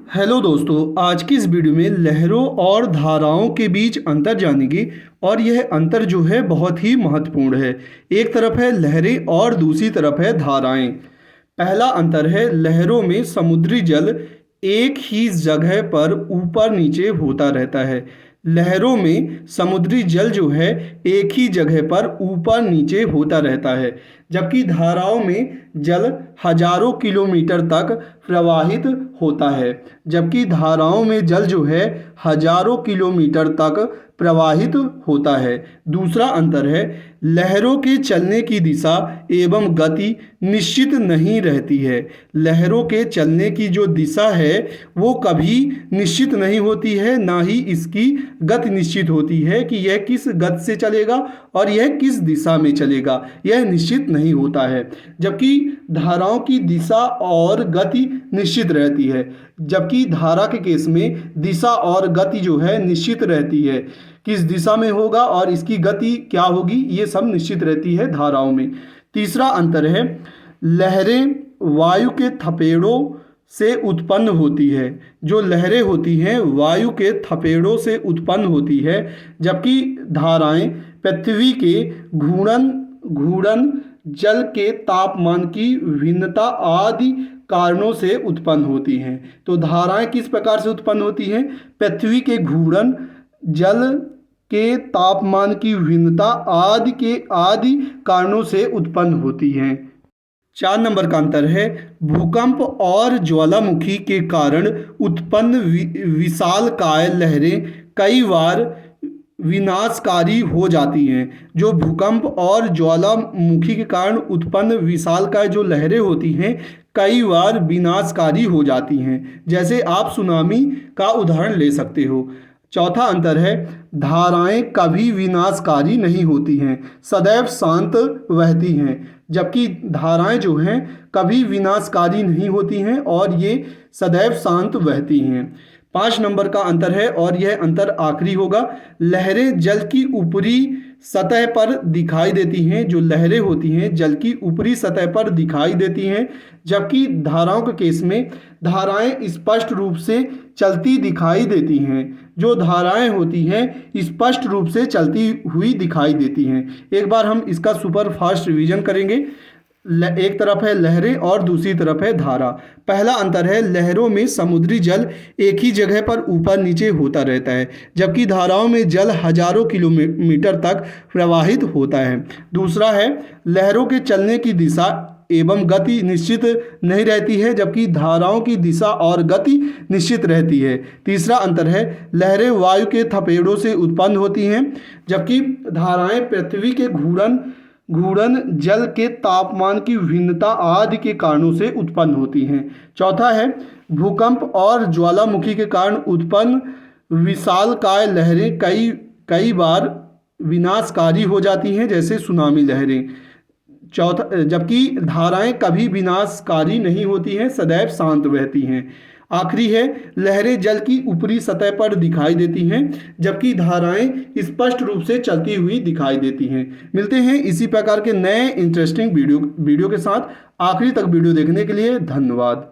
Hello दोस्तों, आज की इस वीडियो में लहरों और धाराओं के बीच अंतर जानेंगे और यह अंतर जो है बहुत ही महत्वपूर्ण है। एक तरफ है लहरें और दूसरी तरफ है धाराएं। पहला अंतर है लहरों में समुद्री जल एक ही जगह पर ऊपर नीचे होता रहता है। लहरों में समुद्री जल जो है एक ही जगह पर ऊपर नीचे होता रहता है, जबकि धाराओं में जल हजारों किलोमीटर तक प्रवाहित होता है। जबकि धाराओं में जल जो है हजारों किलोमीटर तक प्रवाहित होता है। दूसरा अंतर है लहरों के चलने की दिशा एवं गति निश्चित नहीं रहती है। लहरों के चलने की जो दिशा है वो कभी निश्चित नहीं होती है, ना ही इसकी गति निश्चित होती है कि यह किस गति से चलेगा और यह किस दिशा में चलेगा, यह निश्चित नहीं होता है। जबकि धाराओं की दिशा और गति निश्चित रहती है, जबकि धारा के केस में दिशा और गति जो है निश्चित रहती है। किस दिशा में होगा और इसकी गति क्या होगी, ये सब निश्चित रहती है धाराओं में। तीसरा अंतर है लहरें वायु के थपेड़ों से उत्पन्न होती है। जो लहरें होती हैं वायु के थपेड़ों से उत्पन्न होती है, जबकि धाराएं पृथ्वी के घूर्णन जल के तापमान की भिन्नता आदि कारणों से उत्पन्न होती हैं। तो धाराएं किस प्रकार से उत्पन्न होती हैं? पृथ्वी के घूर्णन, जल के तापमान की भिन्नता आदि कारणों से उत्पन्न होती हैं। 4 नंबर का अंतर है भूकंप और ज्वालामुखी के कारण उत्पन्न विशालकाय लहरें कई बार विनाशकारी हो जाती हैं। जो भूकंप और ज्वालामुखी के कारण उत्पन्न विशालकाय जो लहरें होती हैं कई बार विनाशकारी हो जाती हैं, जैसे आप सुनामी का उदाहरण ले सकते हो। चौथा अंतर है धाराएं कभी विनाशकारी नहीं होती हैं, सदैव शांत बहती हैं। जबकि धाराएं जो हैं कभी विनाशकारी नहीं होती हैं और ये सदैव शांत बहती हैं। 5 नंबर का अंतर है और यह अंतर आखिरी होगा। लहरें जल की ऊपरी सतह पर दिखाई देती हैं। जो लहरें होती हैं जल की ऊपरी सतह पर दिखाई देती हैं, जबकि धाराओं के केस में धाराएं स्पष्ट रूप से चलती दिखाई देती हैं। जो धाराएं होती हैं स्पष्ट रूप से चलती हुई दिखाई देती हैं। एक बार हम इसका सुपर फास्ट रिवीजन करेंगे। एक तरफ है लहरें और दूसरी तरफ है धारा। पहला अंतर है लहरों में समुद्री जल एक ही जगह पर ऊपर नीचे होता रहता है, जबकि धाराओं में जल हजारों किलोमीटर तक प्रवाहित होता है। दूसरा है लहरों के चलने की दिशा एवं गति निश्चित नहीं रहती है, जबकि धाराओं की दिशा और गति निश्चित रहती है। तीसरा अंतर है लहरें वायु के थपेड़ों से उत्पन्न होती हैं, जबकि धाराएं पृथ्वी के घूर्णन जल के तापमान की भिन्नता आदि के कारणों से उत्पन्न होती हैं। चौथा है भूकंप और ज्वालामुखी के कारण उत्पन्न विशालकाय लहरें कई बार विनाशकारी हो जाती हैं, जैसे सुनामी लहरें। जबकि धाराएं कभी विनाशकारी नहीं होती हैं, सदैव शांत बहती हैं। आखिरी है लहरें जल की ऊपरी सतह पर दिखाई देती हैं, जबकि धाराएं स्पष्ट रूप से चलती हुई दिखाई देती हैं। मिलते हैं इसी प्रकार के नए इंटरेस्टिंग वीडियो के साथ। आखिरी तक वीडियो देखने के लिए धन्यवाद।